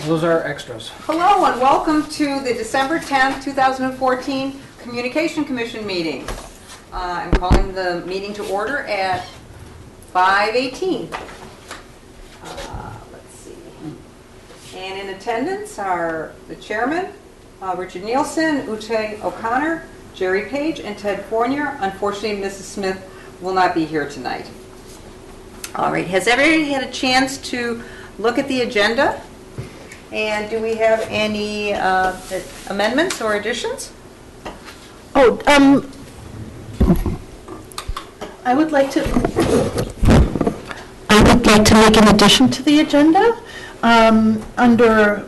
Those are extras. Hello and welcome to the December 10th, 2014 Communication Commission meeting. I'm calling the meeting to order at 5:18. Let's see. And in attendance are the chairman, Richard Nielsen, Ute O'Connor, Jerry Page, and Ted Fournier. Unfortunately, Mrs. Smith will not be here tonight. All right, has everybody had a chance to look at the agenda? And do we have any amendments or additions? Oh, I would like to make an addition to the agenda under,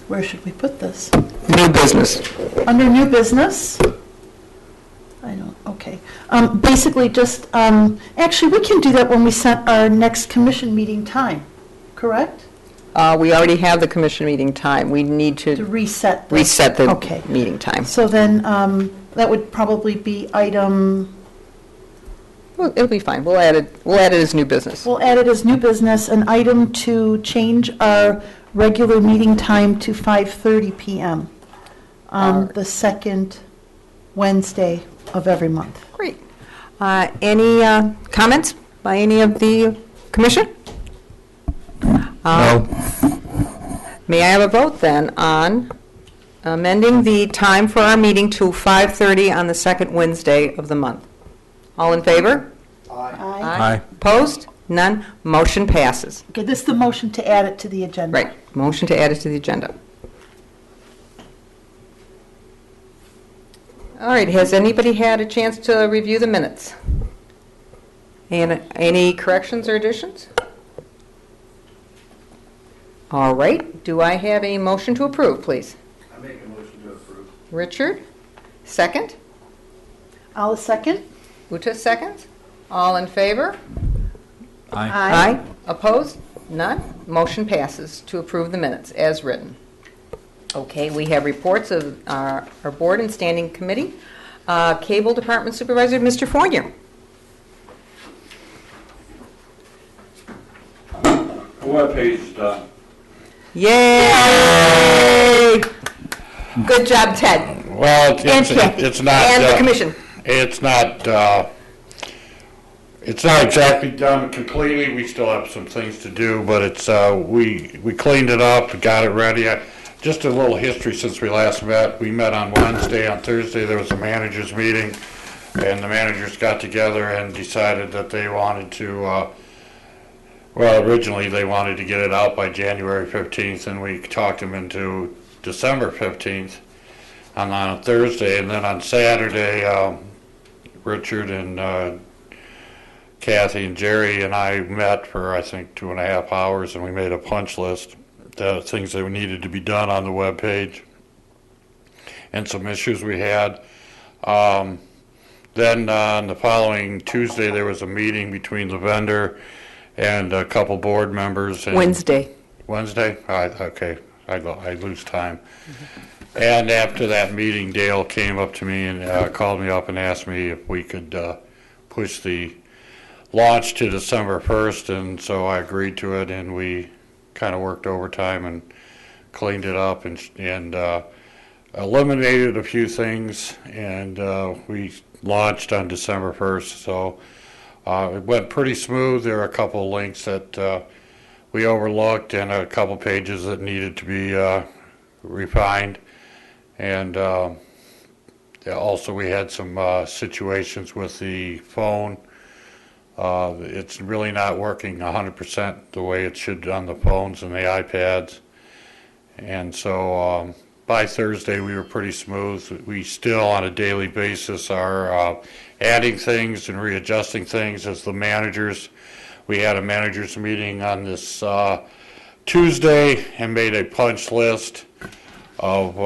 where should we put this? New business. Under new business. Okay. Basically just, actually we can do that when we set our next commission meeting time, correct? We already have the commission meeting time. We need To to reset. reset the Okay. meeting time. So then, that would probably be item, Well, it'll be fine. We'll add it as new business. we'll add it as new business, an item to change our regular meeting time to 5:30 PM on the second Wednesday of every month. Great. Any comments by any of the commission? No. May I have a vote then on amending the time for our meeting to 5:30 on the second Wednesday of the month? All in favor? Aye. Aye. Opposed? None. Motion passes. Okay, this is the motion to add it to the agenda. Right. Motion to add it to the agenda. All right. Has anybody had a chance to review the minutes? And any corrections or additions? All right. Do I have a motion to approve, please? I make a motion to approve. Richard, second. I'll second. Uta, seconds. All in favor? Aye. Opposed? None. Motion passes to approve the minutes as written. Okay, we have reports of our board and standing committee. Cable Department Supervisor, Mr. Fournier. Webpage is done. Yay! Good job, Ted. Well, And Kathy. it's not. And the commission. It's not exactly done completely. We still have some things to do, but it's we cleaned it up, got it ready. Just a little history since we last met. We met on Wednesday. On Thursday there was a managers meeting, and the managers got together and decided that they wanted to. Well, originally they wanted to get it out by January 15th, and we talked them into December 15th on a Thursday, and then on Saturday, Richard and Kathy and Jerry and I met for, I think, 2.5 hours, and we made a punch list of things that needed to be done on the web page and some issues we had. Then on the following Tuesday, there was a meeting between the vendor and a couple board members. And Wednesday. Wednesday? Okay, I lose time. And after that meeting, Dale came up to me and called me up and asked me if we could push the launch to December 1st, and so I agreed to it, and we kind of worked overtime and cleaned it up and eliminated a few things, and we launched on December 1st, so it went pretty smooth. There are a couple of links that we overlooked and a couple pages that needed to be refined. And also we had some situations with the phone. It's really not working 100% the way it should on the phones and the iPads. And so by Thursday we were pretty smooth. We still on a daily basis are adding things and readjusting things as the managers. We had a managers meeting on this Tuesday and made a punch list of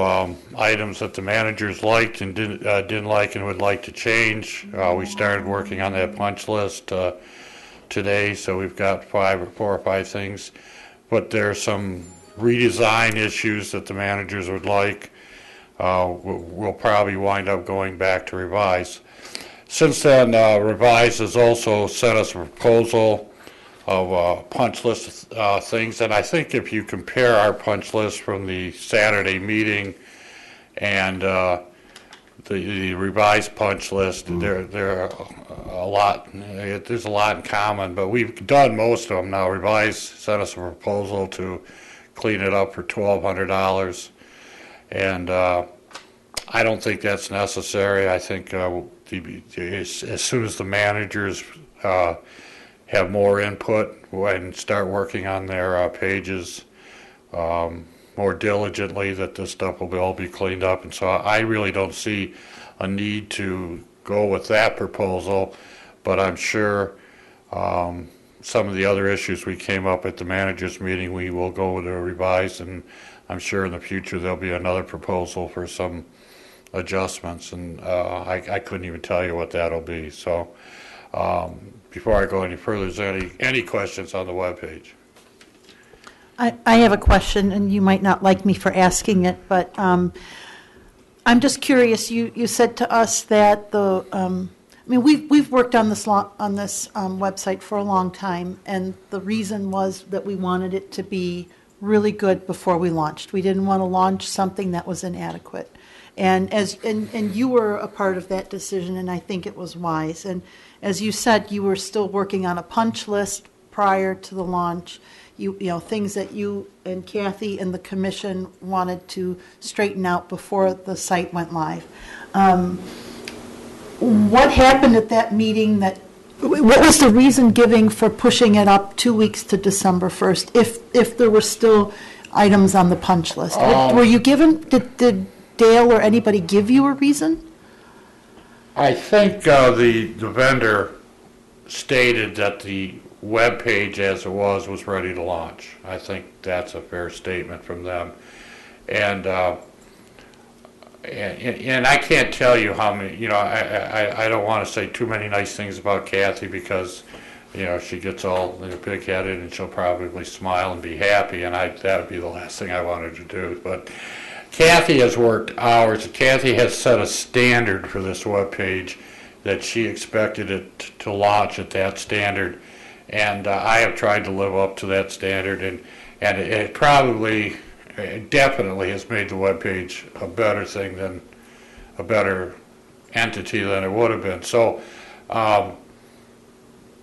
items that the managers liked and didn't like and would like to change. We started working on that punch list today, so we've got 4 or 5 things. But there are some redesign issues that the managers would like. We'll probably wind up going back to revise. Since then, Revise has also sent us a proposal punch list things. And I think if you compare our punch list from the Saturday meeting and the revised punch list, there are a lot. There's a lot in common, but we've done most of them now. Revised sent us a proposal to clean it up for $1,200, and I don't think that's necessary. I think as soon as the managers have more input and start working on their pages more diligently, that this stuff will all be cleaned up. And so I really don't see a need to go with that proposal, but I'm sure some of the other issues we came up at the managers meeting, we will go with a revised, and I'm sure in the future there'll be another proposal for some adjustments, and I couldn't even tell you what that'll be. So before I go any further, is there any questions on the webpage? I have a question, and you might not like me for asking it, but I'm just curious. You said to us that we've worked on this website for a long time, and the reason was that we wanted it to be really good before we launched. We didn't want to launch something that was inadequate, and you were a part of that decision, and I think it was wise. And as you said, you were still working on a punch list prior to the launch. You know, things that you and Kathy and the commission wanted to straighten out before the site went live. What happened at that meeting what was the reason giving for pushing it up 2 weeks to December 1st, if there were still items on the punch list? Were you given, did Dale or anybody give you a reason? I think the vendor stated that the web page as it was ready to launch. I think that's a fair statement from them. And I can't tell you how many, I don't want to say too many nice things about Kathy, because, she gets all big-headed and she'll probably smile and be happy, and that would be the last thing I wanted to do. But Kathy has worked hours. Kathy has set a standard for this web page that she expected it to launch at that standard. And I have tried to live up to that standard, and it definitely has made the webpage a better thing a better entity than it would have been. So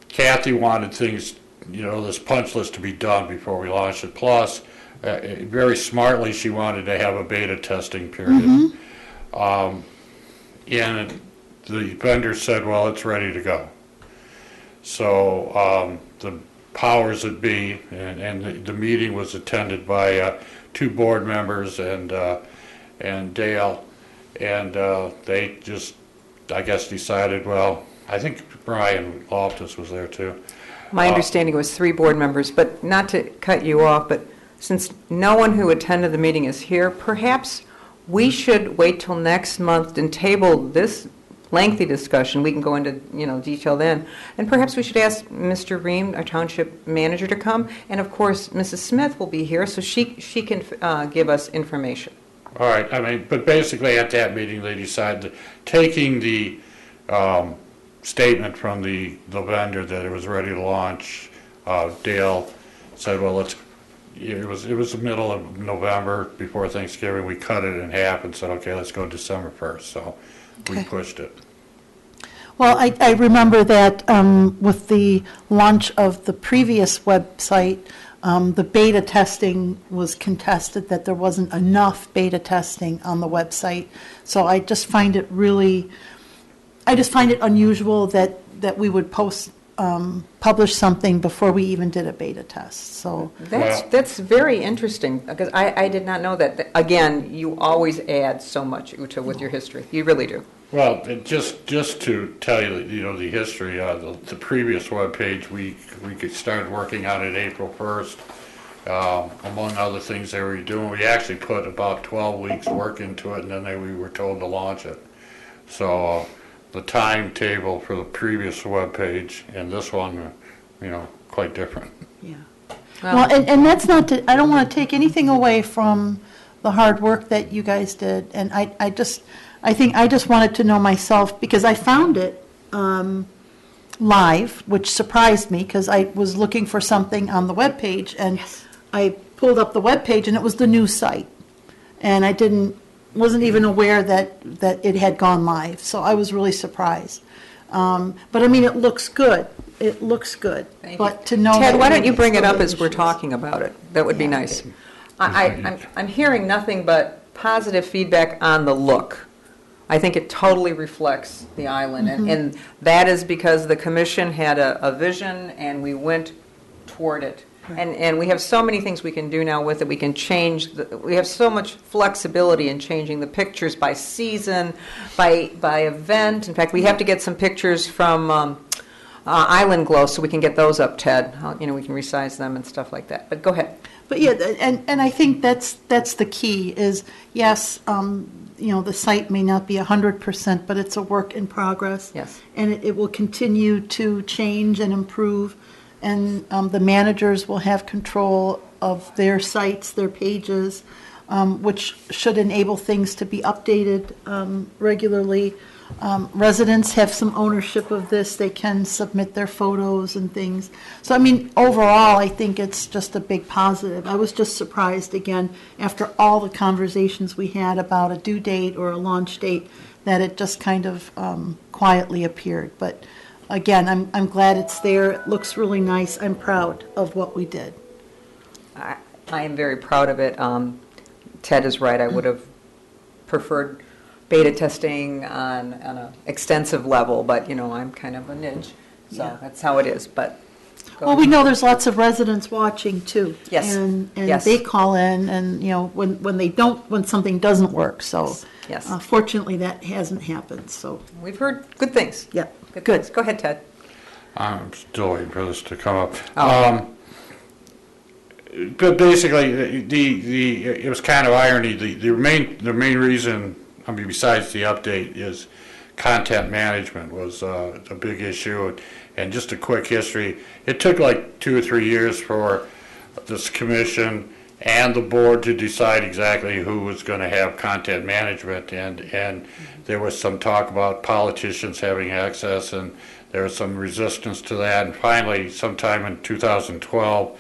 Kathy wanted things, this punch list to be done before we launched it. Plus, very smartly, she wanted to have a beta testing period. And the vendor said, well, it's ready to go. So the powers that be, and the meeting was attended by 2 board members and Dale, and they just, I guess, decided, well, I think Brian Loftus was there too. My understanding was 3 board members, but not to cut you off, but since no one who attended the meeting is here, perhaps we should wait till next month and table this lengthy discussion. We can go into detail then, and perhaps we should ask Mr. Ream, our township manager, to come, and of course Mrs. Smith will be here, so she can give us information. All right. But basically at that meeting they decided, taking the statement from the vendor that it was ready to launch. Dale said, well, it was the middle of November before Thanksgiving. We cut it in half and said, okay, let's go December 1st. So we pushed it. Well, I remember that with the launch of the previous website, the beta testing was contested, that there wasn't enough beta testing on the website. So I just find it unusual that we would publish something before we even did a beta test. So that's very interesting, because I did not know that. Again, you always add so much, Uta, with your history. You really do. Well, just to tell you, the history. The previous web page, we started working on it April 1st. Among other things they were doing, we actually put about 12 weeks work into it, and then we were told to launch it. So the timetable for the previous web page and this one, quite different. yeah. Well, and that's not to, I don't want to take anything away from the hard work that you guys did, and I just wanted to know myself, because I found it live, which surprised me because I was looking for something on the webpage, and I pulled up the webpage, and it was the news site. And I wasn't even aware that it had gone live, so I was really surprised. But I mean, it looks good. It looks good. Thank you. But to know. Ted, that why don't you it's bring it still up as we're issues. talking about it? That would be nice. I'm hearing nothing but positive feedback on the look. I think it totally reflects the island, and that is because the commission had a vision, and we went toward it. And we have so many things we can do now with it. We can change, we have so much flexibility in changing the pictures by season, by event. In fact, we have to get some pictures from Island Glow so we can get those up, Ted. We can resize them and stuff like that. But go ahead. But yeah, and I think that's the key is, yes, the site may not be 100%, but it's a work in progress. Yes. And it will continue to change and improve, and the managers will have control of their sites, their pages, which should enable things to be updated regularly. Residents have some ownership of this. They can submit their photos and things. So, I mean, overall, I think it's just a big positive. I was just surprised, again, after all the conversations we had about a due date or a launch date, that it just kind of quietly appeared. But again, I'm glad it's there. It looks really nice. I'm proud of what we did. I am very proud of it. Ted is right. I would have preferred beta testing on an extensive level, but, I'm kind of a ninja, so Yeah. that's how it is. But go Well, we ahead. know there's lots of residents watching too. Yes. And Yes. they call in, and when something doesn't work. So Yes. fortunately, that hasn't happened. So We've heard good things. yeah, Good. good. Things. Go ahead, Ted. I'm still waiting for this to come up. Oh. But basically, it was kind of irony. The main reason, besides the update, is content management was a big issue. And just a quick history, it took like 2 or 3 years for this commission and the board to decide exactly who was going to have content management. And there was some talk about politicians having access, and there was some resistance to that. And finally, sometime in 2012,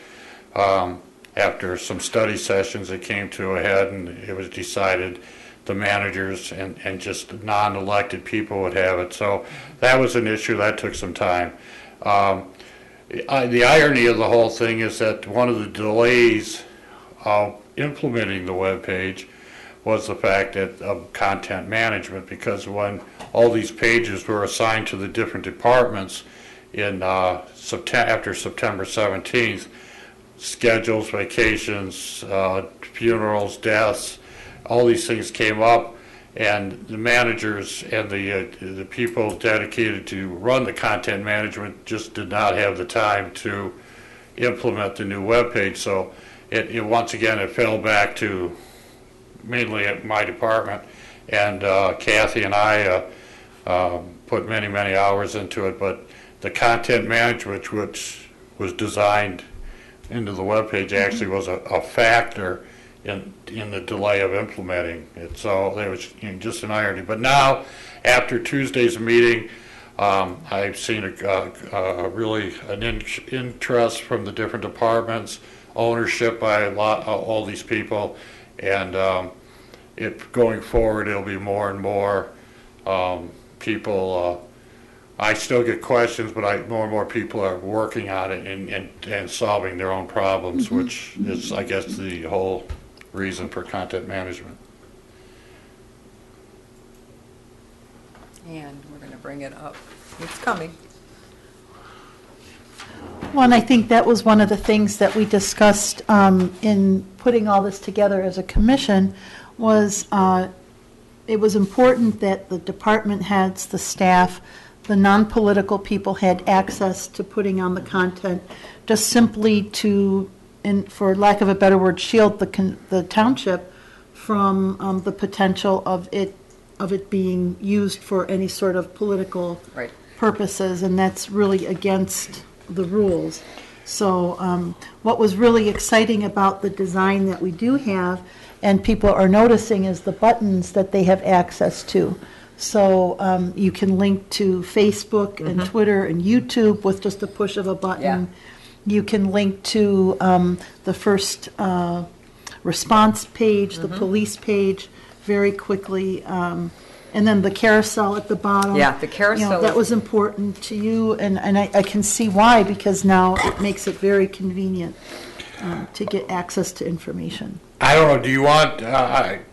after some study sessions, it came to a head, and it was decided the managers and just non-elected people would have it. So that was an issue. That took some time. The irony of the whole thing is that one of the delays of implementing the web page was the fact of content management, because when all these pages were assigned to the different departments in after September 17th, schedules, vacations, funerals, deaths, all these things came up, and the managers and the people dedicated to run the content management just did not have the time to implement the new web page. So it once again, it fell back to mainly at my department, and Kathy and I put many hours into it, but the content management, which was designed into the web page, actually was a factor in the delay of implementing it. So there was just an irony. But now, after Tuesday's meeting, I've seen really an interest from the different departments, ownership by all these people, and going forward, it'll be more and more people. I still get questions, but more and more people are working on it and solving their own problems, which is, I guess, the whole reason for content management. And we're going to bring it up. It's coming. Well, and I think that was one of the things that we discussed in putting all this together as a commission was it was important that the department heads, the staff, the non-political people had access to putting on the content, just simply to, and for lack of a better word, shield the township from the potential of it being used for any sort of political Right. purposes, and that's really against the rules. So what was really exciting about the design that we do have, and people are noticing, is the buttons that they have access to. So you can link to Facebook and Twitter and YouTube with just a push of a button. Yeah. You can link to the first response page, the police page, very quickly. And then the carousel at the bottom. Yeah, the carousel That is- was important to you, and I can see why, because now it makes it very convenient to get access to information. I don't know, do you want,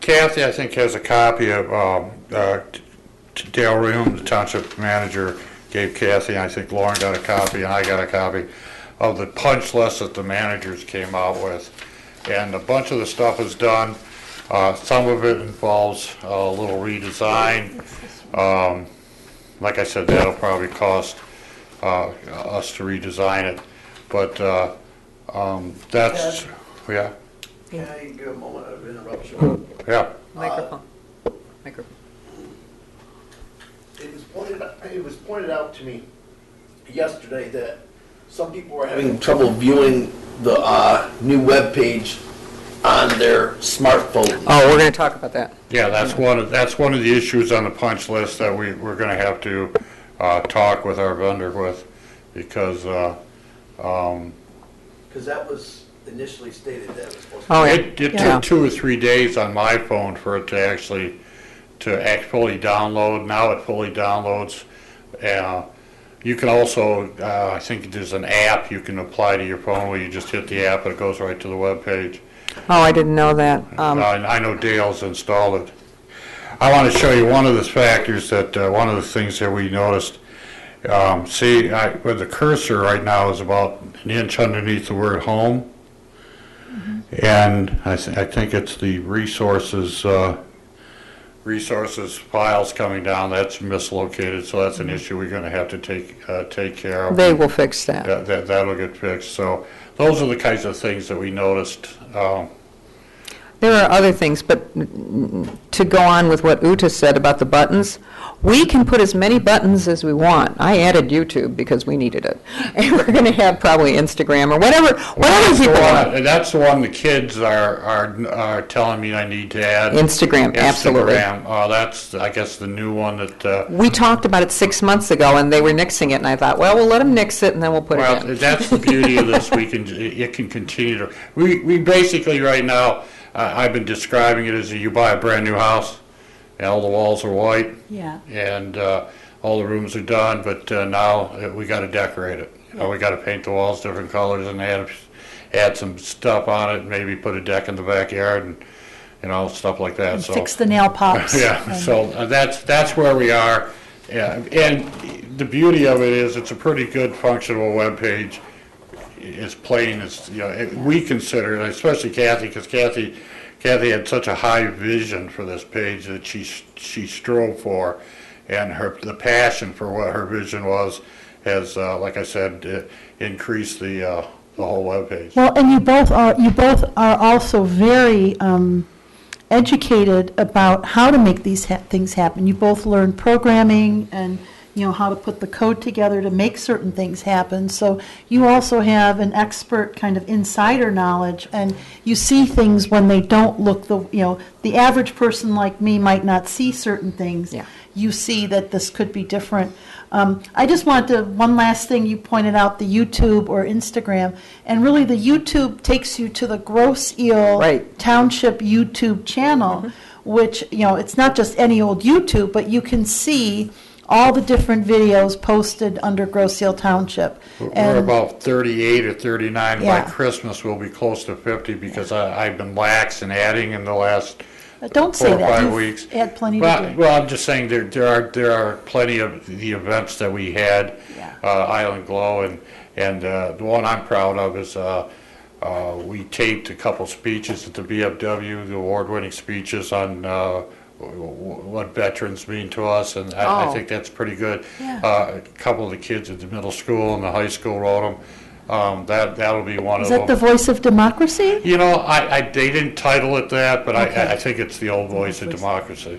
Kathy, I think, has a copy of, Dale Ream, the township manager, gave Kathy, and I think Lauren got a copy, and I got a copy of the punch list that the managers came out with. And a bunch of the stuff is done. Some of it involves a little redesign. Like I said, that'll probably cost us to redesign it. But that's, yeah, Can I give a moment of interruption? yeah. Microphone. Microphone. It was pointed out to me yesterday that some people were having trouble viewing the new webpage on their smartphone. Oh, we're going to talk about that. Yeah, that's one of the issues on the punch list that we're gonna have to talk with our vendor with, because Because that was initially stated that it was supposed to. Oh, yeah. it Yeah. took 2 or 3 days on my phone for it to actually fully download. Now it fully downloads. You can also, I think there's an app you can apply to your phone where you just hit the app and it goes right to the web page. Oh, I didn't know that. I know Dale's installed it. I want to show you one of the factors that, one of the things that we noticed. See, where the cursor right now is about an inch underneath the word home. And I think it's the resources files coming down, that's mislocated, so that's an issue we're going to have to take care of. They will fix that. That'll get fixed. So those are the kinds of things that we noticed. There are other things, but to go on with what Uta said about the buttons, we can put as many buttons as we want. I added YouTube because we needed it. And we're going to have probably Instagram or whatever people want. That's the one the kids are telling me I need to add. Instagram, absolutely. That's, I guess, the new one that. We talked about it 6 months ago, and they were nixing it, and I thought, well, we'll let them nix it, and then we'll put it in. Well, that's the beauty of this. It can continue to. We basically right now. I've been describing it as you buy a brand new house, and all the walls are white, Yeah. and all the rooms are done, but now we got to decorate it. We got to paint the walls different colors and add some stuff on it, maybe put a deck in the backyard and stuff like that. And So fix the nail pops. yeah, and- so that's where we are. Yeah, and the beauty of it is it's a pretty good functional web page. As plain as, we consider it, especially Kathy, because Kathy had such a high vision for this page that she strove for, and the passion for what her vision was has, like I said, increased the whole webpage. Well, and you both are also very educated about how to make these things happen. You both learned programming and how to put the code together to make certain things happen. So you also have an expert kind of insider knowledge, and you see things when they don't look the average person like me might not see certain things. Yeah. You see that this could be different. I just wanted to, one last thing, you pointed out the YouTube or Instagram, and really the YouTube takes you to the Grosse Ile Right. Township YouTube channel, which, it's not just any old YouTube, but you can see all the different videos posted under Grosse Ile Township. We're about 38 or 39. By Yeah. Christmas, we'll be close to 50 because I've been lax in adding in the last Don't 4 say or that. 5 You've weeks. had plenty to Well, do. well, I'm just saying there are plenty of the events that we had, Yeah. Island Glow, and the one I'm proud of is we taped a couple speeches at the VFW, the award-winning speeches on what veterans mean to us, and I Oh. think that's pretty good. Yeah. A couple of the kids at the middle school and the high school wrote them. That'll be one Is of that them. the voice of democracy? They didn't title it that, but Okay. I think it's the old voice of democracy.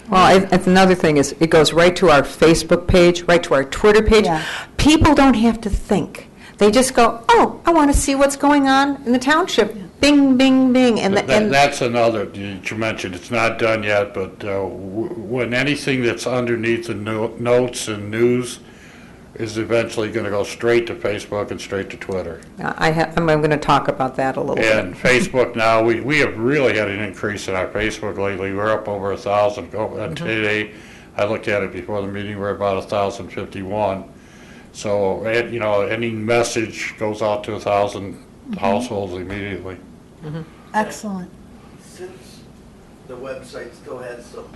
Well, another thing is, it goes right to our Facebook page, right to our Twitter page. Yeah. People don't have to think. They just go, oh, I want to see what's going on in the township. bing, bing, bing, and That's another, you mentioned, it's not done yet, but when anything that's underneath the notes and news is eventually going to go straight to Facebook and straight to Twitter. I'm going to talk about that a little bit. And Facebook now, we have really had an increase in our Facebook lately. We're up over 1,000. Today, I looked at it before the meeting, we're about 1,051. So, any message goes out to 1,000 households immediately. Excellent. Since the website still has some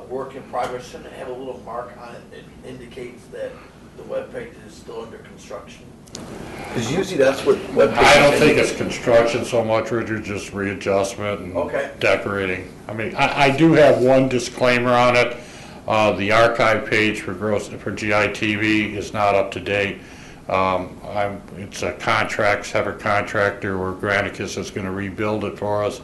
work in progress, shouldn't it have a little mark on it that indicates that the webpage is still under construction? Because usually that's what webpages. I don't think it's construction so much, Richard, just readjustment and Okay. decorating. I mean, I do have one disclaimer on it. The archive page for GITV is not up to date. It's a separate contractor where Granicus is going to rebuild it for us.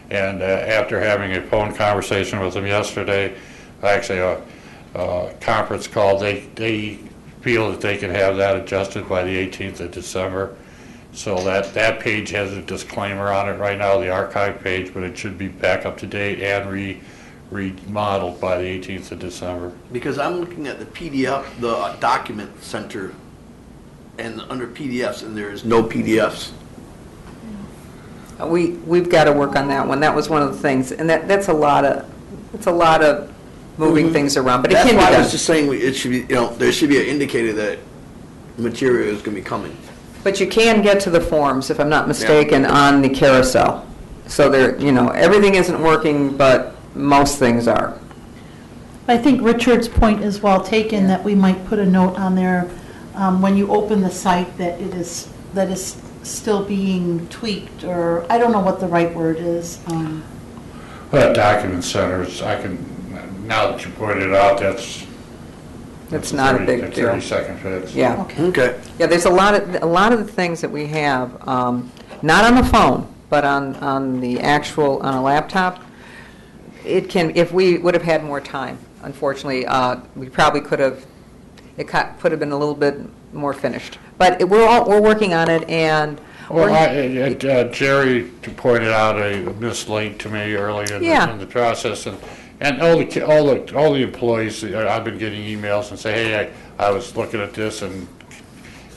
And after having a phone conversation with them yesterday, actually a conference call, they feel that they can have that adjusted by the 18th of December. So that page has a disclaimer on it right now, the archive page, but it should be back up to date and remodeled by the 18th of December. Because I'm looking at the PDF, the document center, and under PDFs, and there is no PDFs. We've got to work on that one. That was one of the things, and that's a lot of moving things around, but it That's can be why I done. was just saying, it should be, there should be an indicator that material is going to be coming. But you can get to the forms, if I'm not mistaken, on the carousel. So there, everything isn't working, but most things are. I think Richard's point is well taken, that we might put a note on there when you open the site that it is still being tweaked, or I don't know what the right word is. But document centers, now that you pointed it out, that's Not a big deal. 30-second fix. Yeah. Okay. Yeah, there's a lot of the things that we have, not on the phone, but on the actual, on a laptop. It can, if we would have had more time, unfortunately, we probably could have, it could have been a little bit more finished. But we're working on it, and Well, Jerry pointed out a mislink to me early in the process, and all the employees, I've been getting emails and say, hey, I was looking at this, and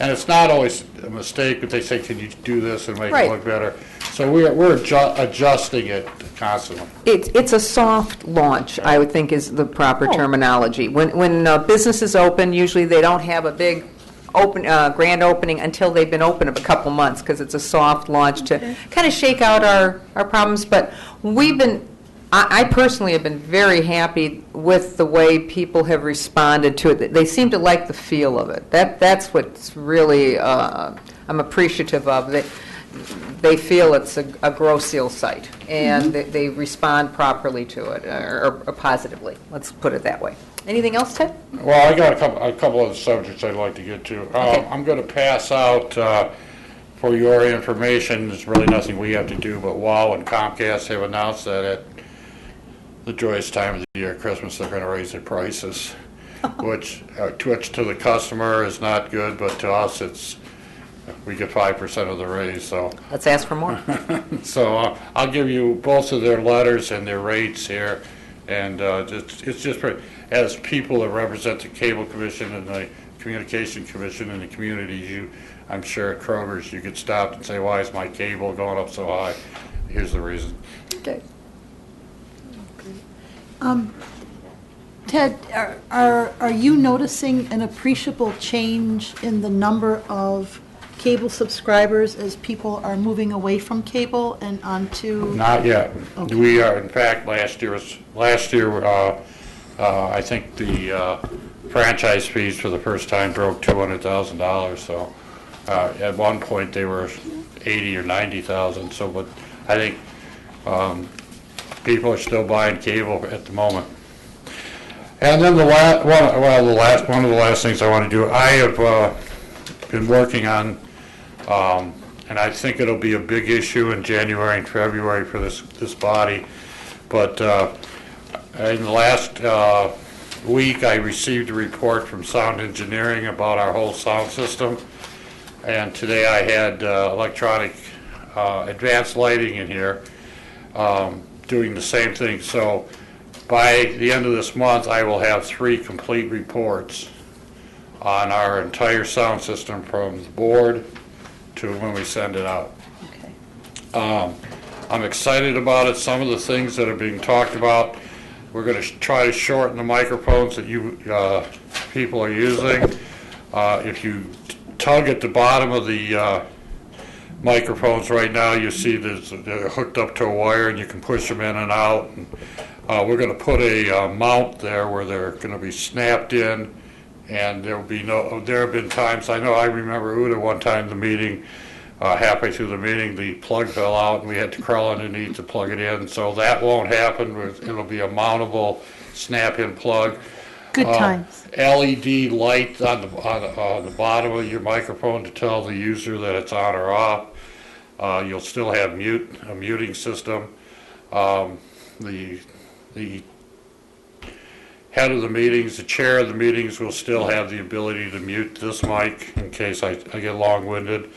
it's not always a mistake, but they say, can you do this and make it look better? So we're adjusting it constantly. It's a soft launch, I would think is the proper terminology. When businesses open, usually they don't have a big grand opening until they've been open a couple months, because it's a soft launch to kind of shake out our problems. But I personally have been very happy with the way people have responded to it. They seem to like the feel of it. That's what's really I'm appreciative of. They feel it's a Grow Seal site, and they respond properly to it, or positively. Let's put it that way. Anything else, Ted? Well, I got a couple of subjects I'd like to get to. I'm going to pass out, for your information, there's really nothing we have to do, but WOW and Comcast have announced that at the joyous time of the year, Christmas, they're going to raise their prices, which to the customer is not good, but to us, we get 5% of the raise. So Let's ask for more. So I'll give you both of their letters and their rates here, and it's just as people that represent the Cable Commission and the Communication Commission and the communities, I'm sure at Kroger's you could stop and say, why is my cable going up so high? Here's the reason. Okay. Ted, are you noticing an appreciable change in the number of cable subscribers as people are moving away from cable and onto? Not yet. Okay. We are, in fact, last year, I think the franchise fees for the first time broke $200,000. So at one point they were 80 or 90,000. So, but I think people are still buying cable at the moment. And then one of the last things I want to do, I have been working on, and I think it'll be a big issue in January and February for this body, but in the last week I received a report from Sound Engineering about our whole sound system, and today I had electronic advanced lighting in here, doing the same thing. So by the end of this month, I will have 3 complete reports on our entire sound system from the board to when we send it out. Okay. I'm excited about it. Some of the things that are being talked about, we're going to try to shorten the microphones that you people are using. If you tug at the bottom of the microphones right now, you see they're hooked up to a wire and you can push them in and out. And, we're going to put a mount there where they're going to be snapped in, and there have been times, I remember Uda one time the meeting, halfway through the meeting, the plug fell out and we had to crawl underneath to plug it in. So that won't happen. It'll be a mountable snap-in plug. Good times. LED light on the bottom of your microphone to tell the user that it's on or off. You'll still have a muting system. The head of the meetings, the chair of the meetings will still have the ability to mute this mic in case I get long-winded.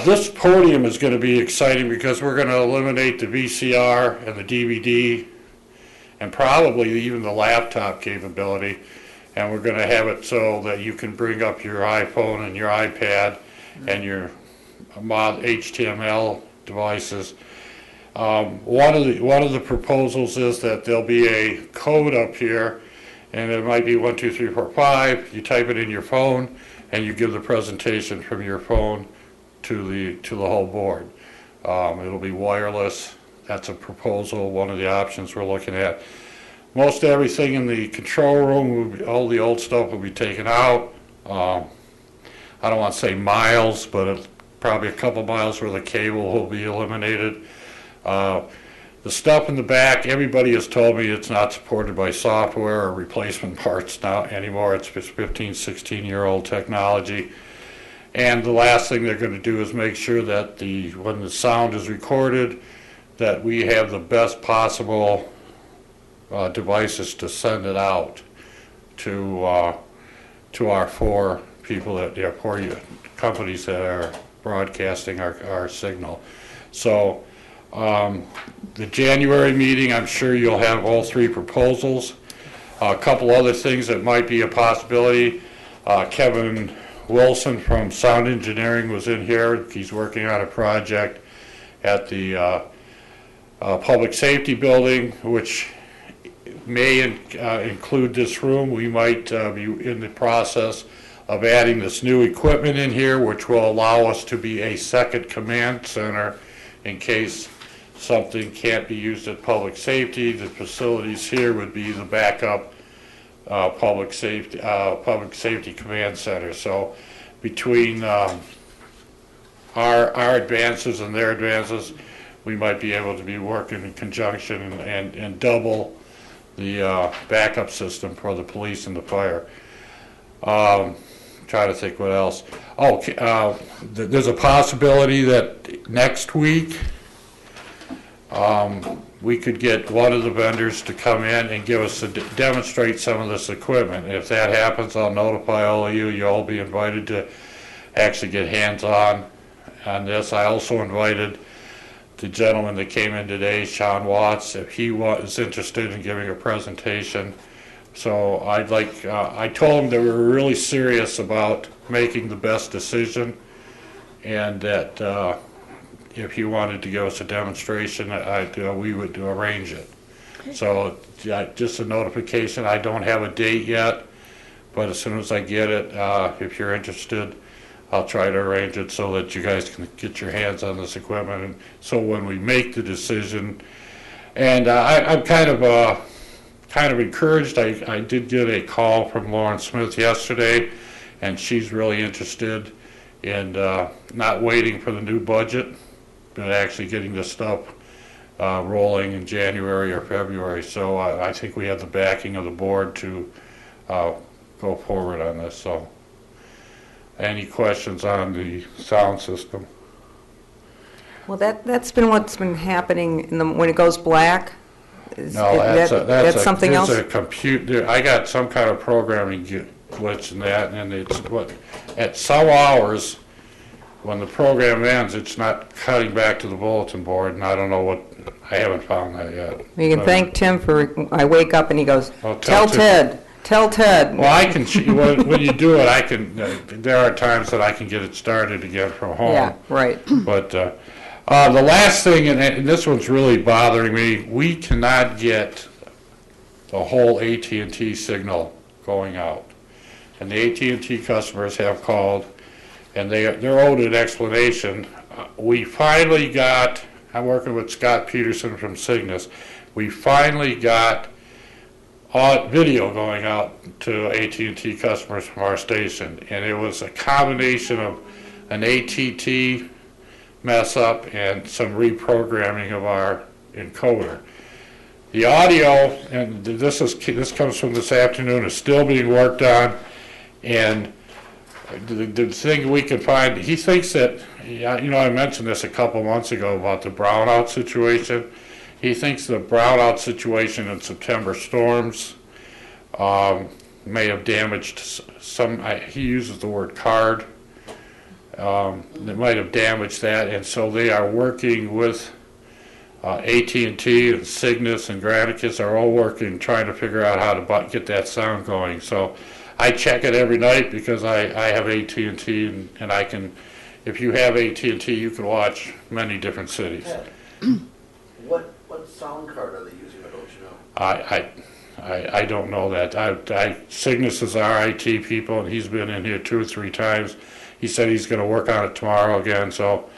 This podium is going to be exciting because we're going to eliminate the VCR and the DVD and probably even the laptop capability, and we're going to have it so that you can bring up your iPhone and your iPad and your HTML devices. One of the proposals is that there'll be a code up here, and it might be 1, 2, 3, 4, 5. You type it in your phone, and you give the presentation from your phone to the whole board. It'll be wireless. That's a proposal. One of the options we're looking at. Most everything in the control room, all the old stuff will be taken out. I don't want to say miles, but it's probably a couple miles where the cable will be eliminated. The stuff in the back, everybody has told me it's not supported by software or replacement parts now anymore. It's just 15, 16-year-old technology. And the last thing they're going to do is make sure that when the sound is recorded, that we have the best possible devices to send it out to our 4 people, our 4 companies that are broadcasting our signal. So the January meeting, I'm sure you'll have all 3 proposals. A couple other things that might be a possibility. Kevin Wilson from Sound Engineering was in here. He's working on a project at the Public Safety Building, which may include this room. We might be in the process of adding this new equipment in here, which will allow us to be a second command center in case something can't be used at public safety. The facilities here would be the backup public safety command center. So between our advances and their advances, we might be able to be working in conjunction and double the backup system for the police and the fire. Try to think what else. There's a possibility that next week we could get one of the vendors to come in and give us demonstrate some of this equipment. If that happens, I'll notify all of you. You'll all be invited to actually get hands-on on this. I also invited the gentleman that came in today, Sean Watts, if he was interested in giving a presentation. So I told him that we were really serious about making the best decision, and that if he wanted to give us a demonstration, we would arrange it. So just a notification. I don't have a date yet, but as soon as I get it, if you're interested, I'll try to arrange it so that you guys can get your hands on this equipment. And so when we make the decision, and I'm kind of encouraged. I did get a call from Lauren Smith yesterday, and she's really interested in not waiting for the new budget, but actually getting this stuff rolling in January or February. So I think we have the backing of the board to go forward on this. So any questions on the sound system? Well, that's been what's been happening when it goes black. No, that's something else. A computer. I got some kind of programming glitch in that, and it's at some hours when the program ends, it's not cutting back to the bulletin board, and I don't know what, I haven't found that yet. You can But- thank Tim for, I wake up and he goes, Oh, tell Ted, tell Ted. Well, I can, when you do it, I can, there are times that I can get it started again from home. Yeah, right. But the last thing, and this one's really bothering me, we cannot get the whole AT&T signal going out. And the AT&T customers have called, and they're owed an explanation. We finally got, I'm working with Scott Peterson from Cygnus, we finally got video going out to AT&T customers from our station, and it was a combination of an ATT mess up and some reprogramming of our encoder. The audio, and this comes from this afternoon, is still being worked on, and the thing we can find, he thinks that, I mentioned this a couple months ago about the brownout situation. He thinks the brownout situation in September storms may have damaged some, he uses the word card, that might have damaged that, and so they are working with AT&T and Cygnus and Granicus are all working, trying to figure out how to get that sound going. So I check it every night because I have AT&T, and I can, if you have AT&T, you can watch many different cities. Yeah. What sound card are they using, don't you know? I don't know that. Cygnus is our IT people, and he's been in here 2 or 3 times. He said he's going to work on it tomorrow again, so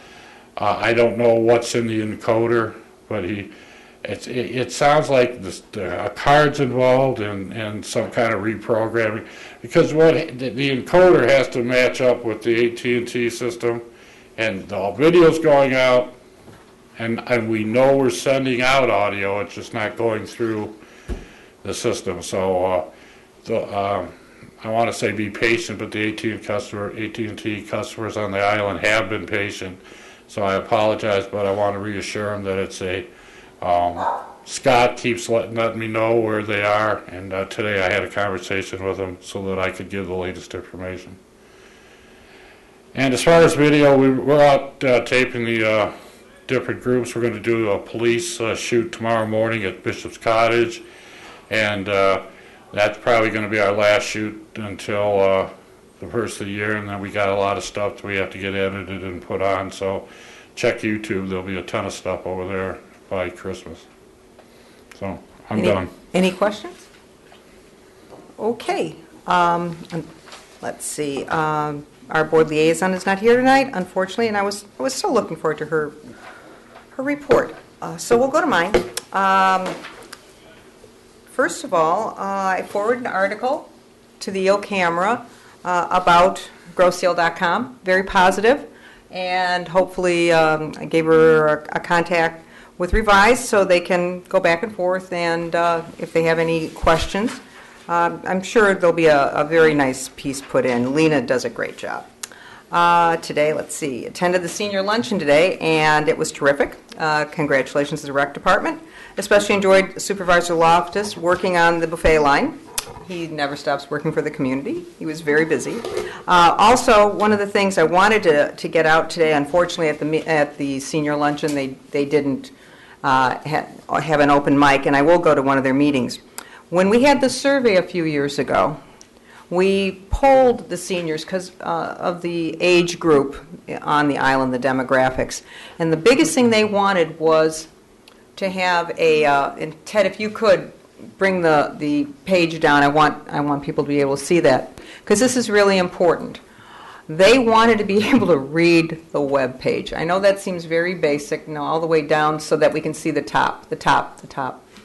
I don't know what's in the encoder, but it sounds like a card's involved and some kind of reprogramming, because the encoder has to match up with the AT&T system, and the video's going out, and we know we're sending out audio, it's just not going through the system. So I want to say be patient, but the AT&T customers on the island have been patient. So I apologize, but I want to reassure them that it's Scott keeps letting me know where they are, and today I had a conversation with him so that I could give the latest information. And as far as video, we're out taping the different groups. We're going to do a police shoot tomorrow morning at Bishop's Cottage, and that's probably going to be our last shoot until the first of the year, and then we got a lot of stuff that we have to get edited and put on, so check YouTube. There'll be a ton of stuff over there by Christmas. So I'm done. Any questions? Okay. Let's see. Our board liaison is not here tonight, unfortunately, and I was still looking forward to her report. So we'll go to mine. First of all, I forwarded an article to the Yale Camera about growseal.com, very positive, and hopefully I gave her a contact with Revise so they can go back and forth, and if they have any questions, I'm sure there'll be a very nice piece put in. Lena does a great job. Today, let's see, attended the senior luncheon today, and it was terrific. Congratulations to the rec department. Especially enjoyed Supervisor Loftus working on the buffet line. He never stops working for the community. He was very busy. Also, one of the things I wanted to get out today, unfortunately at the senior luncheon, they didn't have an open mic, and I will go to one of their meetings. When we had the survey a few years ago, we polled the seniors because of the age group on the island, the demographics, and the biggest thing they wanted was to have and Ted, if you could bring the page down, I want people to be able to see that, because this is really important. They wanted to be able to read the web page. I know that seems very basic, all the way down so that we can see the top.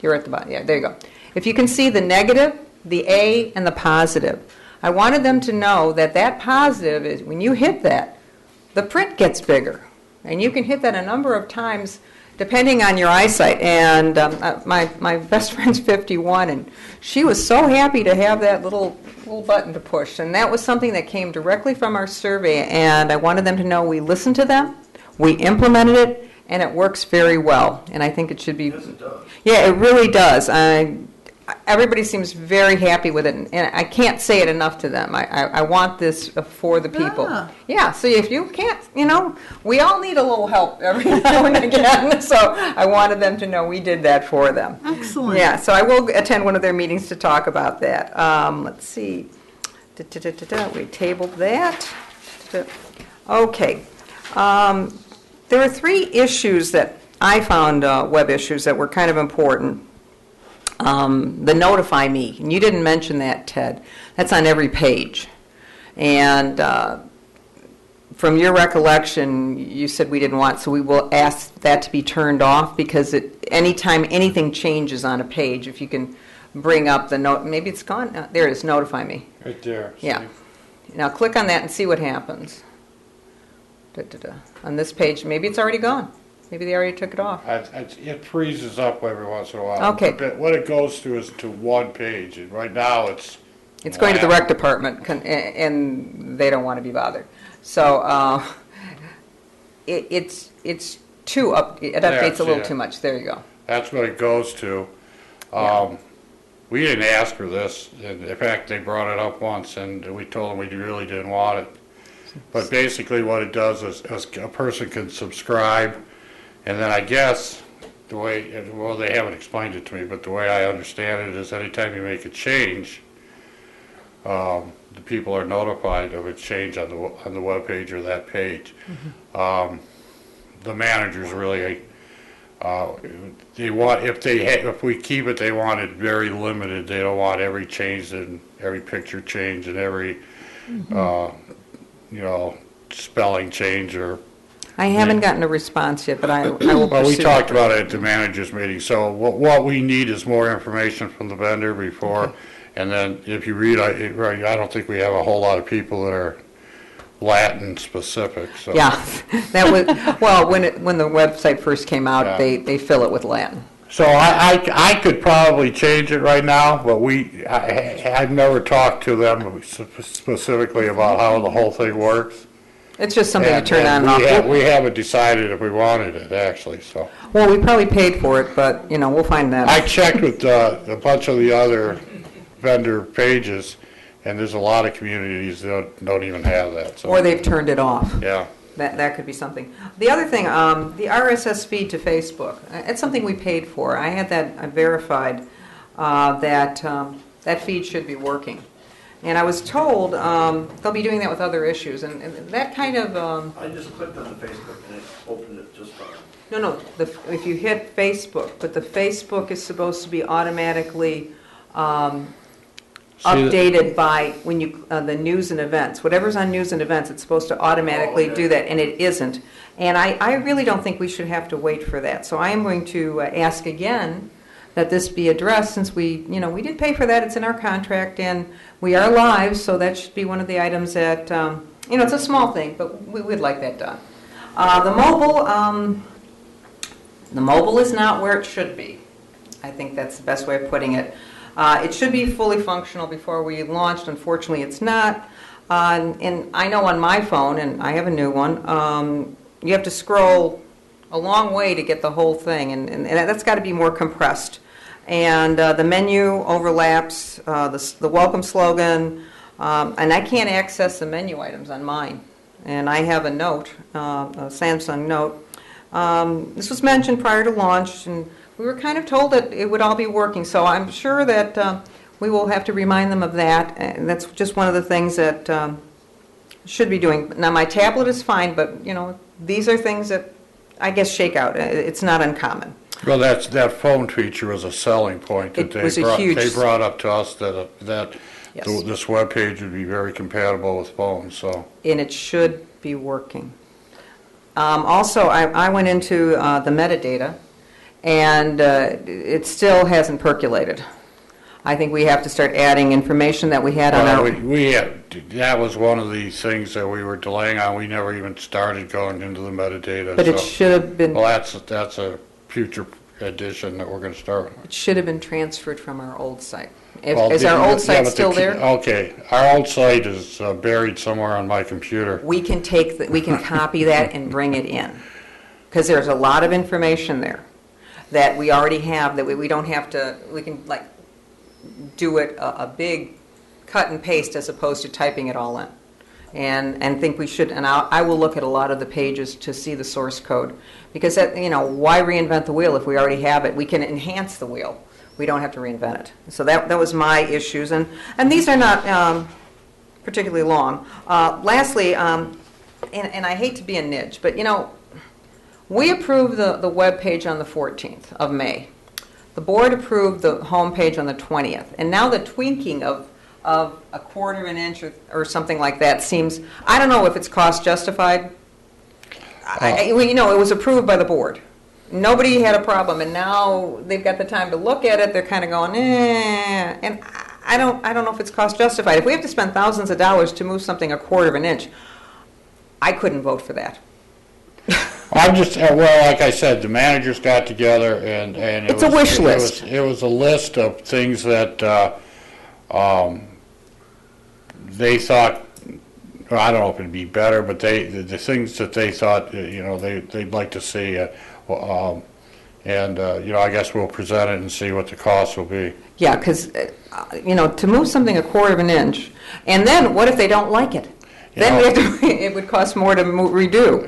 You're at the bottom. Yeah, there you go. If you can see the negative, the A, and the positive, I wanted them to know that positive is when you hit that, the print gets bigger. And you can hit that a number of times depending on your eyesight. And my best friend's 51, and she was so happy to have that little button to push. And that was something that came directly from our survey, and I wanted them to know we listened to them, we implemented it, and it works very well. And I think it should be... Yes, it does. Yeah, it really does. everybody seems very happy with it, and I can't say it enough to them. I want this for the people. Ah. Yeah, so if you can't, we all need a little help every now and again, so I wanted them to know we did that for them. Excellent. Yeah, so I will attend one of their meetings to talk about that. Let's see. We tabled that. Okay. There are 3 issues that I found, web issues, that were kind of important. The Notify Me, and you didn't mention that, Ted. That's on every page. And from your recollection, you said we didn't want, so we will ask that to be turned off, because anytime anything changes on a page, if you can bring up the note, maybe it's gone. There it is, Notify Me. Right there. Yeah. Now click on that and see what happens. On this page, maybe it's already gone. Maybe they already took it off. It freezes up every once in a while. Okay. But what it goes to is to one page, and right now it's... It's going to the rec department, and they don't want to be bothered. So it's too up. It updates a little too much. There you go. That's what it goes to. We didn't ask for this. In fact, they brought it up once, and we told them we really didn't want it. But basically what it does is a person can subscribe, and then I guess the way, well, they haven't explained it to me, but the way I understand it is anytime you make a change, the people are notified of a change on the web page or that page. The managers really, they want, if we keep it, they want it very limited. They don't want every change and every picture change and every, spelling change or. I haven't gotten a response yet, but I will Well, we pursue talked it. about it at the managers meeting. So what we need is more information from the vendor before, and then if you read, I don't think we have a whole lot of people that are Latin specific. So. Yeah, that was, well, when the website first came out, Yeah. they fill it with Latin. So I could probably change it right now, but I've never talked to them specifically about how the whole thing works. It's just something to And- turn on and and off. we haven't decided if we wanted it, actually, so. Well, we probably paid for it, but, we'll find that. I checked with a bunch of the other vendor pages, and there's a lot of communities that don't even have that, so. Or they've turned it off. Yeah. That could be something. The other thing, the RSS feed to Facebook, it's something we paid for. I had that verified, that feed should be working. And I was told they'll be doing that with other issues, and that kind of... I just clicked on the Facebook and it opened it just fine. No, if you hit Facebook, but the Facebook is supposed to be automatically updated by when you the news and events. Whatever's on news and events, it's supposed to automatically do that, and it isn't. And I really don't think we should have to wait for that. So I am going to ask again that this be addressed, since we did pay for that. It's in our contract, and we are live, so that should be one of the items that it's a small thing, but we'd like that done. The mobile is not where it should be. I think that's the best way of putting it. It should be fully functional before we launched. Unfortunately, it's not. And I know on my phone, and I have a new one, you have to scroll a long way to get the whole thing, and that's got to be more compressed. And the menu overlaps, the welcome slogan, and I can't access the menu items on mine. And I have a Note, a Samsung Note. This was mentioned prior to launch, and we were kind of told that it would all be working. So I'm sure that we will have to remind them of that, and that's just one of the things that should be doing. Now, my tablet is fine, but, these are things that I guess shake out. It's not uncommon. Well, that phone feature was a selling point that It was a huge- they brought up to us that Yes. this webpage would be very compatible with phones, so. And it should be working. Also, I went into the metadata, and it still hasn't percolated. I think we have to start adding information that we had on our... That was one of the things that we were delaying on. We never even started going into the metadata. But it so- should have been... Well, that's a future edition that we're going to start with. It should have been transferred from our old site. Well, Is our yeah, old site but still there? Okay, our old site is buried somewhere on my computer. We can copy that and bring it in, because there's a lot of information there that we already have, that we don't have to, we can do it a big cut and paste as opposed to typing it all in. And think we should, and I will look at a lot of the pages to see the source code. Because, that, why reinvent the wheel if we already have it? We can enhance the wheel. We don't have to reinvent it. So that was my issues. And these are not particularly long. Lastly, and I hate to be a nidge, but, we approved the web page on the 14th of May. The board approved the home page on the 20th. And now the tweaking of a quarter of an inch or something like that seems, I don't know if it's cost justified. It was approved by the board. Nobody had a problem, and now they've got the time to look at it. They're kind of going, and I don't know if it's cost justified. If we have to spend thousands of dollars to move something a quarter of an inch, I couldn't vote for that. I'm just, like I said, the managers got together and It's a wish list. It was a list of things that they thought, I don't know if it'd be better, but the things that they thought, they'd like to see, I guess we'll present it and see what the cost will be. Yeah, because, to move something a quarter of an inch, and then what if they don't like it? Then we have to, it would cost more to redo.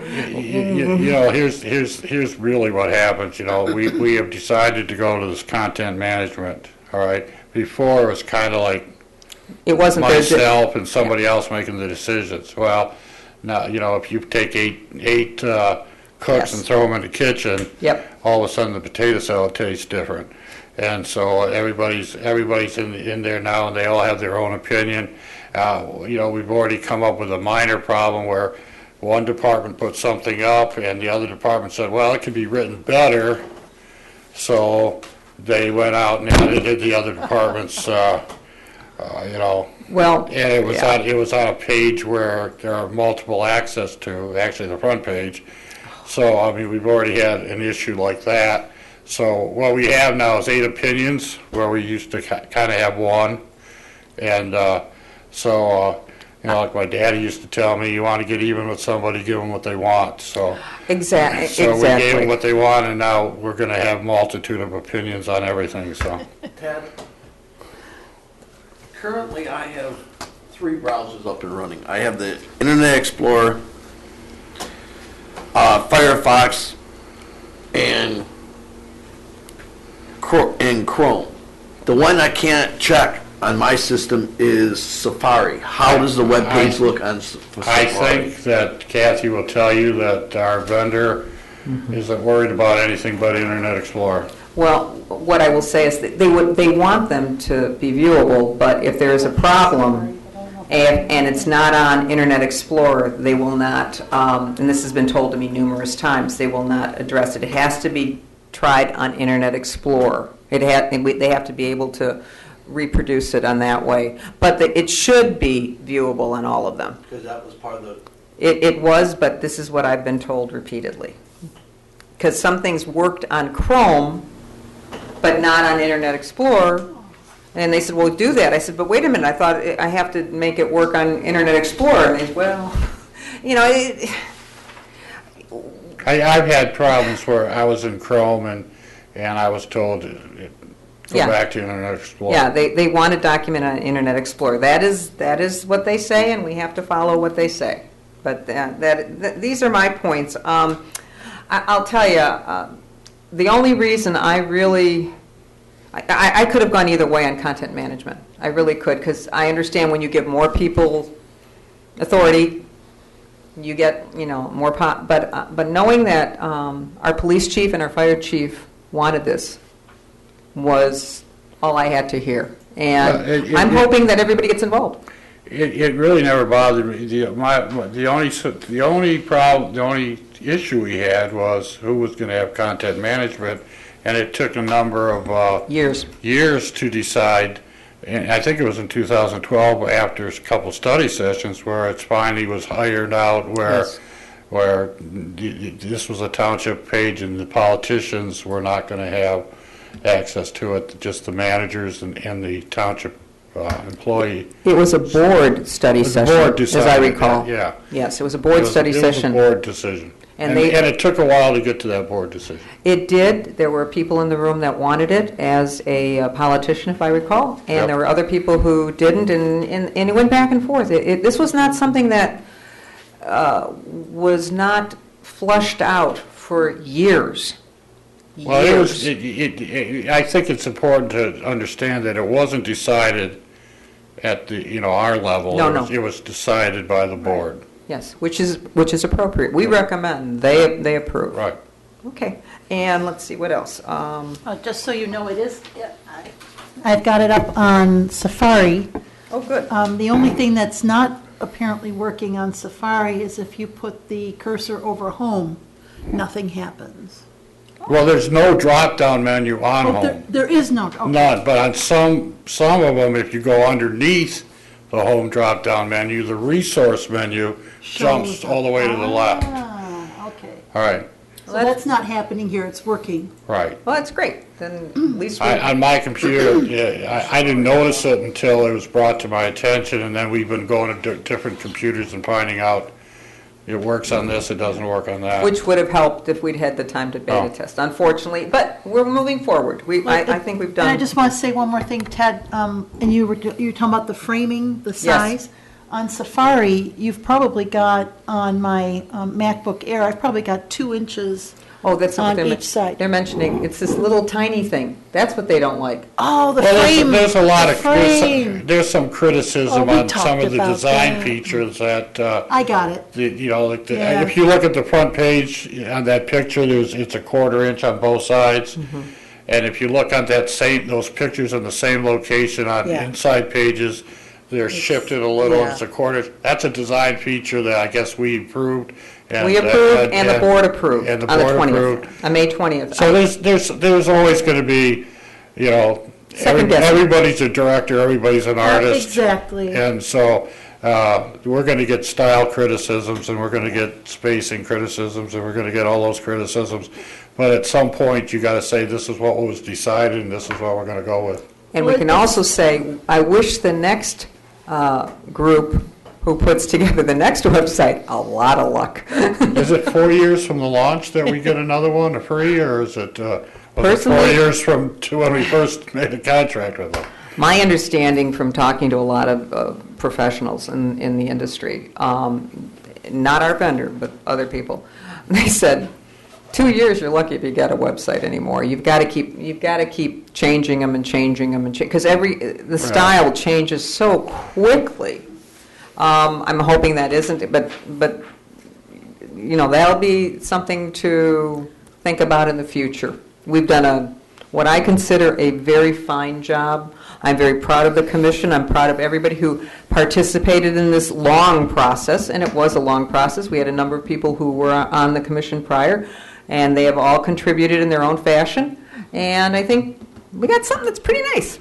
Here's really what happens. We have decided to go to this content management. All right. Before it was kind of like it wasn't myself and somebody else making the decisions. Well, now if you take eight cooks and throw them in the kitchen, all of a sudden the potato salad tastes different. And so everybody's in there now, and they all have their own opinion. We've already come up with a minor problem where one department put something up and the other department said, well, it could be written better. So they went out and edited the other department's, Well, and it was on a page where there are multiple access to, actually the front page. So, we've already had an issue like that. So what we have now is 8 opinions, where we used to kind of have one. And like my daddy used to tell me, you want to get even with somebody, give them what they want. So exactly. So we gave them what they want, and now we're going to have multitude of opinions on everything. So Ted, currently I have 3 browsers up and running. I have the Internet Explorer, Firefox, and Chrome. The one I can't check on my system is Safari. How does the web page look on Safari? I think that Kathy will tell you that our vendor isn't worried about anything but Internet Explorer. Well, what I will say is that they want them to be viewable, but if there is a problem and it's not on Internet Explorer, they will not, and this has been told to me numerous times, they will not address it. It has to be tried on Internet Explorer. They have to be able to reproduce it on that way. But it should be viewable on all of them. Because that was part of the... It was, but this is what I've been told repeatedly. Because some things worked on Chrome, but not on Internet Explorer. And they said, well, do that. I said, but wait a minute, I thought I have to make it work on Internet Explorer. And they said, well, I've had problems where I was in Chrome and I was told to go back to Internet Explorer. Yeah, they want a document on Internet Explorer. That is what they say, and we have to follow what they say. But these are my points. I'll tell you, the only reason I could have gone either way on content management. I really could, because I understand when you give more people authority, you get more pop. But knowing that our police chief and our fire chief wanted this was all I had to hear, and I'm hoping that everybody gets involved. It really never bothered me. The only issue we had was who was going to have content management, and it took a number of years to decide. And I think it was in 2012, after a couple study sessions, where it finally was ironed out, where this was a township page, and the politicians were not going to have access to it, just the managers and the township employee. It was a board study The session, board as I decided recall. that, yeah. Yes, it was a board study It was session. a board decision. And And it took a while to get to that board decision. It did. There were people in the room that wanted it as a politician, if I recall, and Yep. there were other people who didn't, and it went back and forth. This was not something that was not flushed out for years. Well, Years. I think it's important to understand that it wasn't decided at our level. No. It was decided by the board. Yes, which is appropriate. We recommend, they approve. Right. Okay, and let's see, what else? Just so you know, it is, I've got it up on Safari. Oh, good. The only thing that's not apparently working on Safari is if you put the cursor over home, nothing happens. Well, there's no drop-down menu on Oh, home. there is no, okay. None, but on some of them, if you go underneath the home drop-down menu, the resource menu jumps Shows all the way to the left. Ah, okay. All right, So that's not happening here, it's working. right. Well, that's great. Then at least we... On my computer, yeah, I didn't notice it until it was brought to my attention, and then we've been going to different computers and finding out it works on this, it doesn't work on that. Which would have helped if we'd had the time to beta Oh. test, unfortunately. But we're moving forward. I think we've And I done... just want to say one more thing, Ted, and you were talking about the framing, the size. On Safari, you've probably got, on my MacBook Air, I've probably got 2 inches. Oh, that's not what on they're each side. They're mentioning. It's this little tiny thing. That's what they don't like. Oh, the Well, frame. there's a lot the of, frame. there's some criticism Oh, we on some talked of the about design that. features that, I got it. Yeah. if you look at the front page on that picture, it's a 1/4 inch on both sides. Mm-hmm. And if you look on those pictures in the same location on Yeah. inside pages, they're shifted a little, yeah. it's a 1/4. That's a design feature that I guess we approved. We approved and the board approved and the on the board 20th, approved. on May 20th. So there's always going to be, Second guessing. everybody's a director, everybody's an artist. Exactly. And so we're going to get style criticisms, and we're going to get spacing criticisms, and we're going to get all those criticisms. But at some point, you got to say, this is what was decided, and this is what we're going to go with. And we can also say, I wish the next group who puts together the next website a lot of luck. Is it 4 years from the launch that we get another one free, or is it, was it 4 Personally- years from when we first made a contract with them? My understanding from talking to a lot of professionals in the industry, not our vendor, but other people, they said, 2 years, you're lucky if you get a website anymore. You've got to keep changing them and changing them because the style changes so quickly. I'm hoping that isn't, but that'll be something to think about in the future. We've done what I consider a very fine job. I'm very proud of the commission. I'm proud of everybody who participated in this long process, and it was a long process. We had a number of people who were on the commission prior, and they have all contributed in their own fashion. And I think we got something that's pretty nice.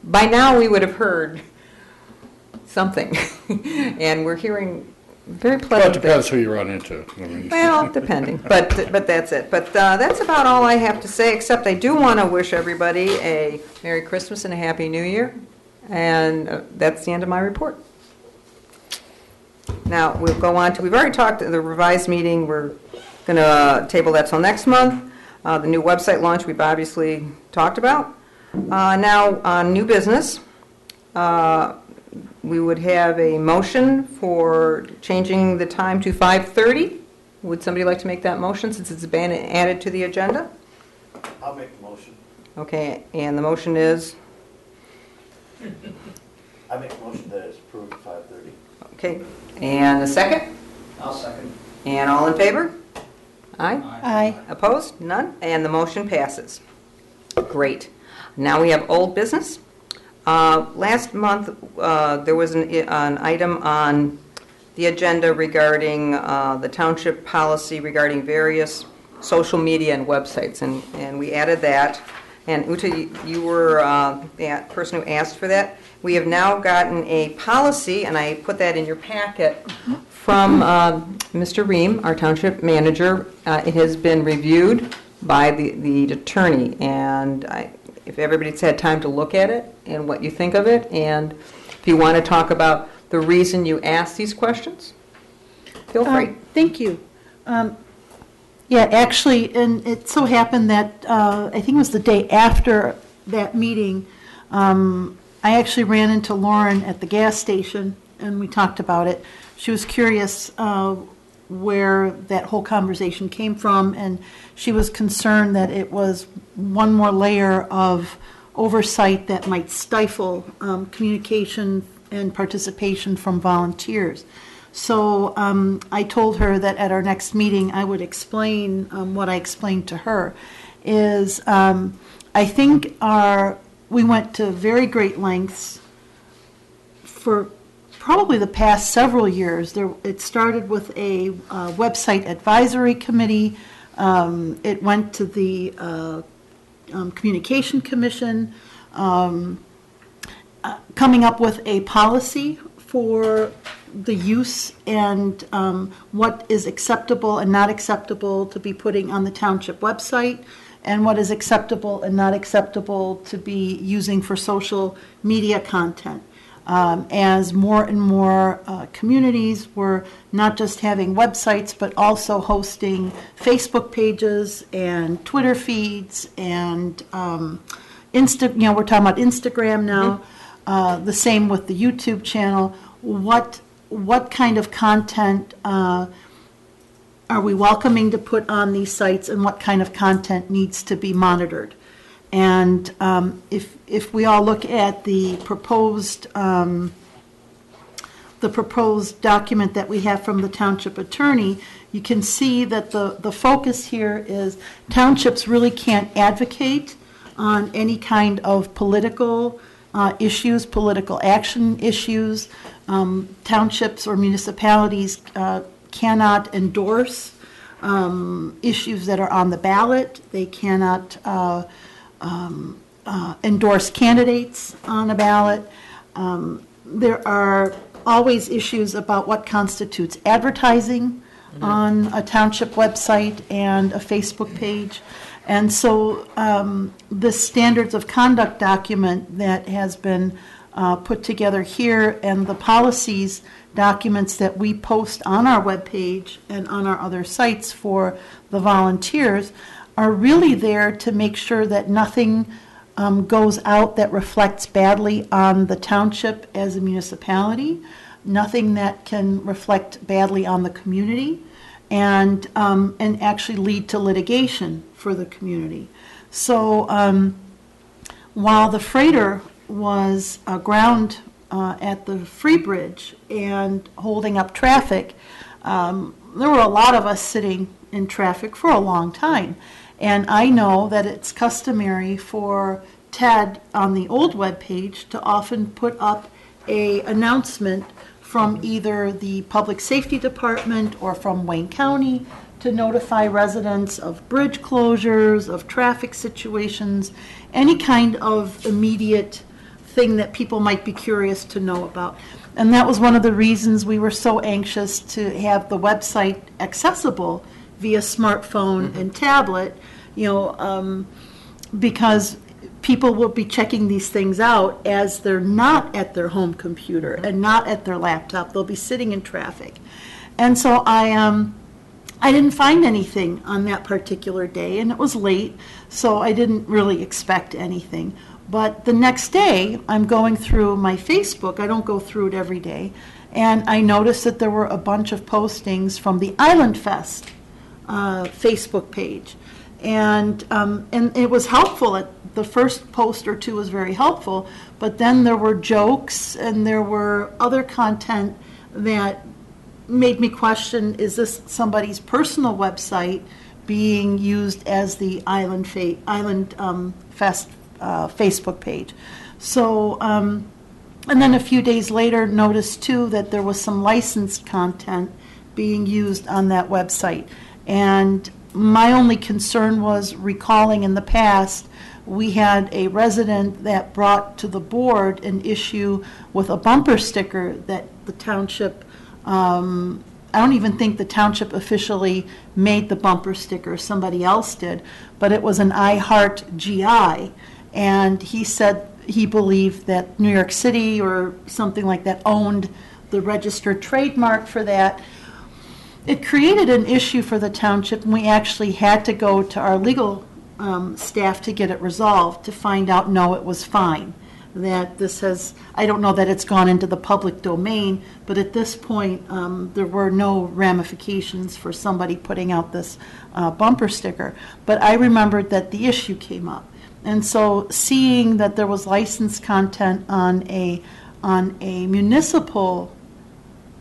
By now we would have heard something, and we're hearing very Well, it pleasant depends things. who you run into. I mean, Well, depending, but that's it. But that's about all I have to say, except I do want to wish everybody a Merry Christmas and a Happy New Year, and that's the end of my report. Now, we'll go on to, we've already talked the revised meeting, we're going to table that till next month. The new website launch we've obviously talked about. Now, on new business, we would have a motion for changing the time to 5:30. Would somebody like to make that motion since it's been added to the agenda? I'll make the motion. Okay, and the motion is, I make a motion that it's approved at 5:30. okay, and a second? I'll second. And all in favor? Aye? Aye. Opposed? None? And the motion passes. Great. Now we have old business. Last month, there was an item on the agenda regarding the township policy regarding various social media and websites, and we added that. And Uta, you were the person who asked for that. We have now gotten a policy, and I put that in your packet, from Mr. Ream, our township manager. It has been reviewed by the attorney, and if everybody's had time to look at it and what you think of it, and if you want to talk about the reason you asked these questions, feel free. Thank you. Yeah, actually, and it so happened that I think it was the day after that meeting, I actually ran into Lauren at the gas station, and we talked about it. She was curious where that whole conversation came from, and she was concerned that it was one more layer of oversight that might stifle communication and participation from volunteers. So I told her that at our next meeting I would explain what I explained to her. Is I think we went to very great lengths for probably the past several years. It started with a website advisory committee. It went to the Communication Commission, coming up with a policy for the use and what is acceptable and not acceptable to be putting on the township website, and what is acceptable and not acceptable to be using for social media content. As more and more communities were not just having websites, but also hosting Facebook pages and Twitter feeds and we're talking about Instagram now. The same with the YouTube channel. What kind of content are we welcoming to put on these sites, and what kind of content needs to be monitored? And if we all look at the proposed document that we have from the township attorney, you can see that the focus here is townships really can't advocate on any kind of political issues, political action issues. Townships or municipalities cannot endorse issues that are on the ballot. They cannot endorse candidates on a ballot. There are always issues about what constitutes advertising on a township website and a Facebook page. And so the standards of conduct document that has been put together here, and the policies documents that we post on our webpage and on our other sites for the volunteers, are really there to make sure that nothing goes out that reflects badly on the township as a municipality, nothing that can reflect badly on the community, and actually lead to litigation for the community. So while the freighter was aground at the Free Bridge and holding up traffic, there were a lot of us sitting in traffic for a long time. And I know that it's customary for Ted on the old web page to often put up a announcement from either the Public Safety Department or from Wayne County to notify residents of bridge closures, of traffic situations, any kind of immediate thing that people might be curious to know about. And that was one of the reasons we were so anxious to have the website accessible via smartphone and tablet, because people will be checking these things out as they're not at their home computer and not at their laptop. They'll be sitting in traffic. And so I didn't find anything on that particular day, and it was late, so I didn't really expect anything. But the next day, I'm going through my Facebook. I don't go through it every day. And I noticed that there were a bunch of postings from the Island Fest Facebook page. And it was helpful. The first post or two was very helpful, but then there were jokes and there were other content that made me question, is this somebody's personal website being used as the Island Fest Facebook page? So, and then a few days later, noticed too that there was some licensed content being used on that website. And my only concern was recalling in the past, we had a resident that brought to the board an issue with a bumper sticker that the township, I don't even think the township officially made the bumper sticker, somebody else did, but it was an I Heart GI. And he said he believed that New York City or something like that owned the registered trademark for that. It created an issue for the township, and we actually had to go to our legal staff to get it resolved, to find out, no, it was fine. That this has, I don't know that it's gone into the public domain, but at this point, there were no ramifications for somebody putting out this bumper sticker. But I remembered that the issue came up. And so seeing that there was licensed content on a municipal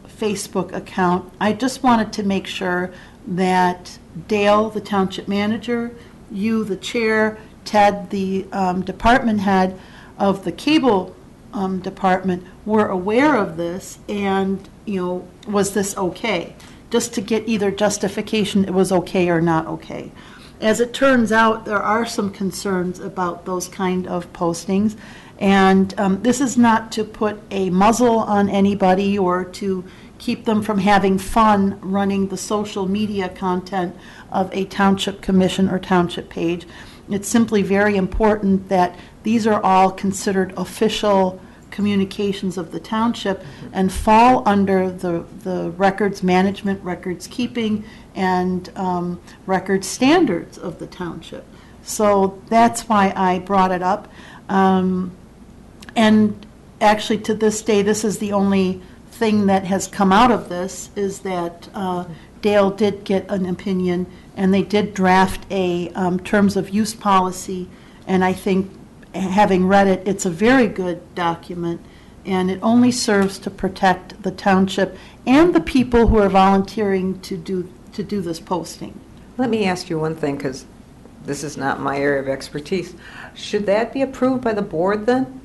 Facebook account, I just wanted to make sure that Dale, the township manager, you, the chair, Ted, the department head of the cable department, were aware of this, and, was this okay? Just to get either justification it was okay or not okay. As it turns out, there are some concerns about those kind of postings, and this is not to put a muzzle on anybody or to keep them from having fun running the social media content of a township commission or township page. It's simply very important that these are all considered official communications of the township and fall under the records management, records keeping, and record standards of the township. So that's why I brought it up. And actually, to this day, this is the only thing that has come out of this, is that Dale did get an opinion, and they did draft a terms of use policy, and I think, having read it, it's a very good document, and it only serves to protect the township and the people who are volunteering to do this posting. Let me ask you one thing, because this is not my area of expertise. Should that be approved by the board then?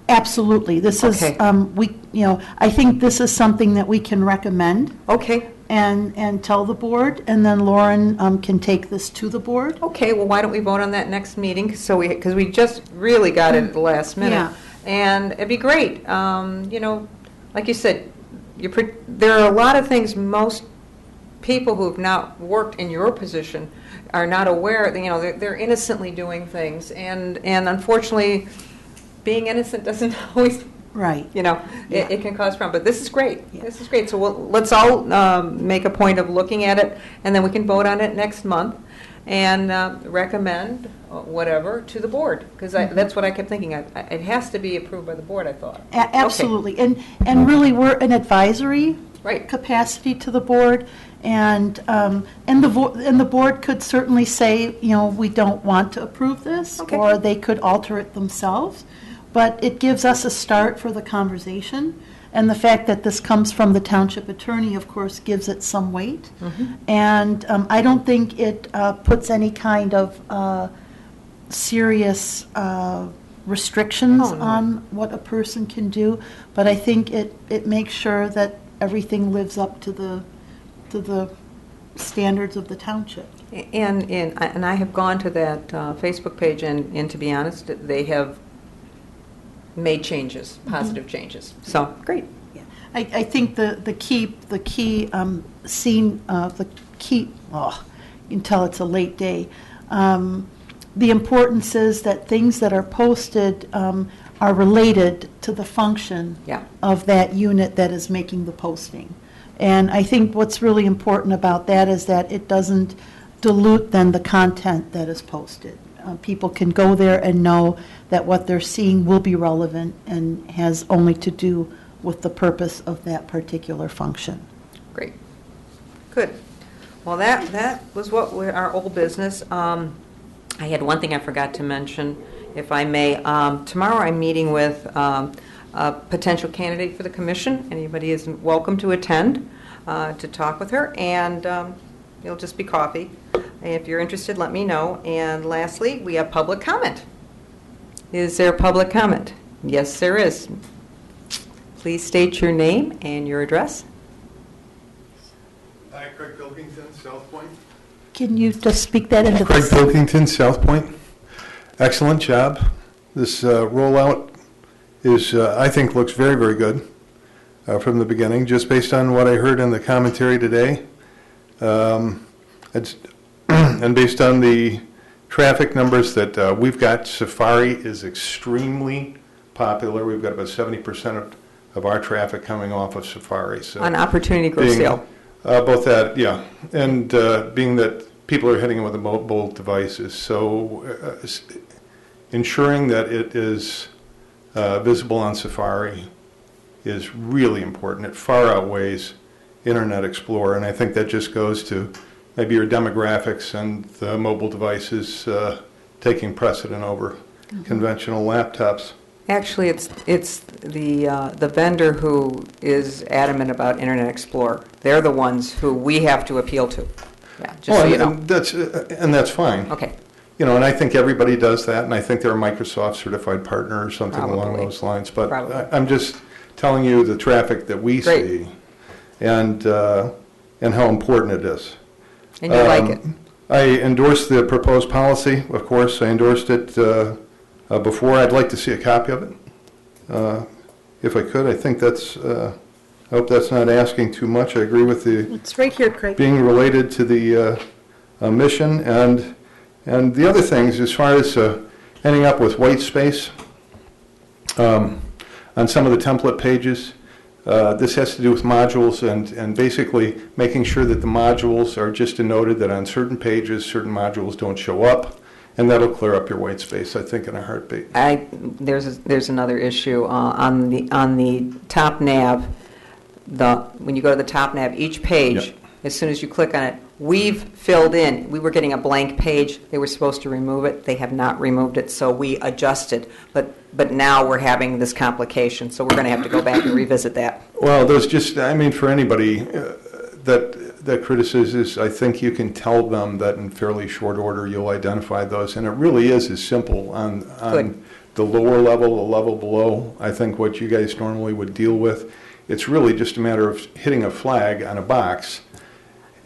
Absolutely. This is, Okay. I think this is something that we can recommend Okay. and tell the board, and then Lauren can take this to the board. Okay, well, why don't we vote on that next meeting? Because we just really got it at the last minute. Yeah. And it'd be great. Like you said, there are a lot of things most people who have not worked in your position are not aware. They're innocently doing things, and unfortunately, being innocent doesn't always. Right. It can cause problems. But this is great. Yeah. This is great. So let's all make a point of looking at it, and then we can vote on it next month and recommend whatever to the board. Because that's what I kept thinking. It has to be approved by the board, I thought. Absolutely. And really, we're an advisory Right. capacity to the board, and the board could certainly say, we don't want to approve this, Okay. or they could alter it themselves. But it gives us a start for the conversation, and the fact that this comes from the township attorney, of course, gives it some weight. Mm-hmm. And I don't think it puts any kind of serious restrictions Oh, no. on what a person can do, but I think it makes sure that everything lives up to the standards of the township. And I have gone to that Facebook page, and to be honest, they have made changes, positive changes. So, great. Yeah. I think the key scene, you can tell it's a late day. The importance is that things that are posted are related to the function Yeah. of that unit that is making the posting. And I think what's really important about that is that it doesn't dilute then the content that is posted. People can go there and know that what they're seeing will be relevant and has only to do with the purpose of that particular function. Great. Good. Well, that was our old business. I had one thing I forgot to mention, if I may. Tomorrow I'm meeting with a potential candidate for the commission. Anybody is welcome to attend to talk with her, and it'll just be coffee. If you're interested, let me know. And lastly, we have public comment. Is there public comment? Yes, there is. Please state your name and your address. Hi, Craig Pilkington, South Point. Can you just speak that into Craig this? Pilkington, South Point. Excellent job. This rollout is, I think, looks very, very good from the beginning, just based on what I heard in the commentary today. And based on the traffic numbers that we've got, Safari is extremely popular. We've got about 70% of our traffic coming off of Safari. So On opportunity gross being, sale. both that, yeah, and being that people are hitting it with the mobile devices, so ensuring that it is visible on Safari is really important. It far outweighs Internet Explorer, and I think that just goes to maybe your demographics and the mobile devices taking precedent over conventional laptops. Actually, it's the vendor who is adamant about Internet Explorer. They're the ones who we have to appeal to. Yeah, just so you know. And that's fine. Okay. You know, and I think everybody does that, and I think they're a Microsoft certified partner or something along Probably. those lines. But Probably. I'm just telling you the traffic that we Great. see and how important it is. And you like it. I endorsed the proposed policy, of course. I endorsed it before. I'd like to see a copy of it, if I could. I think that's, I hope that's not asking too much. I agree with the It's right here, Craig. being related to the mission. And the other things, as far as ending up with white space on some of the template pages, this has to do with modules and basically making sure that the modules are just denoted that on certain pages, certain modules don't show up, and that'll clear up your white space, I think, in a heartbeat. There's another issue on the top nav. When you go to the top nav, each page, Yep. as soon as you click on it, we've filled in. We were getting a blank page. They were supposed to remove it. They have not removed it, so we adjusted. But now we're having this complication, so we're going to have to go back and revisit that. Well, there's just, I mean, for anybody that criticizes, I think you can tell them that in fairly short order you'll identify those, and it really is as simple on Good. the lower level, the level below. I think what you guys normally would deal with, it's really just a matter of hitting a flag on a box.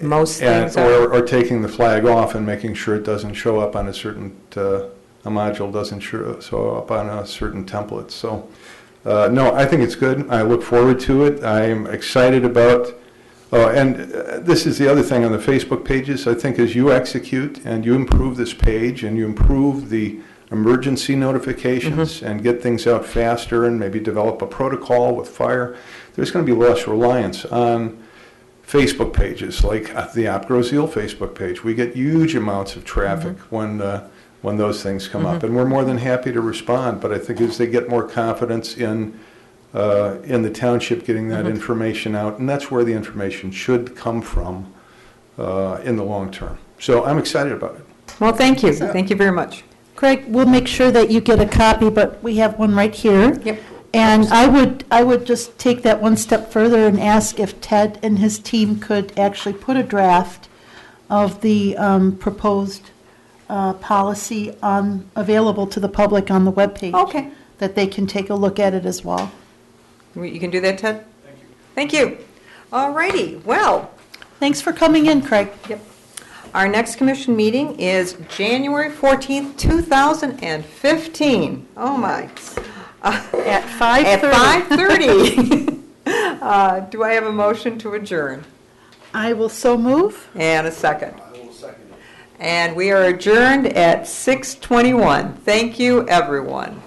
Most And, things are. or taking the flag off and making sure it doesn't show up on a certain, a module doesn't show up on a certain template. So, no, I think it's good. I look forward to it. I'm excited about, and this is the other thing on the Facebook pages. I think as you execute and you improve this page and you improve the emergency notifications and get things out faster and maybe develop a protocol with fire, there's going to be less reliance on Facebook pages, like the AppGrows Eel Facebook page. We get huge amounts of traffic when those things come up, and we're more than happy to respond. But I think as they get more confidence in the township getting that information out, and that's where the information should come from in the long term. So I'm excited about it. Well, thank you. Thank you very much. Craig, we'll make sure that you get a copy, but we have one right here. Yep. And I would just take that one step further and ask if Ted and his team could actually put a draft of the proposed policy available to the public on the webpage. Okay. That they can take a look at it as well. You can do that, Ted? Thank you. Thank you. All righty. Well, Thanks for coming in, Craig. yep. Our next commission meeting is January 14th, 2015. Oh, my. At 5:30. At 5:30. Do I have a motion to adjourn? I will so move. And a second. I will second it. And we are adjourned at 6:21. Thank you, everyone.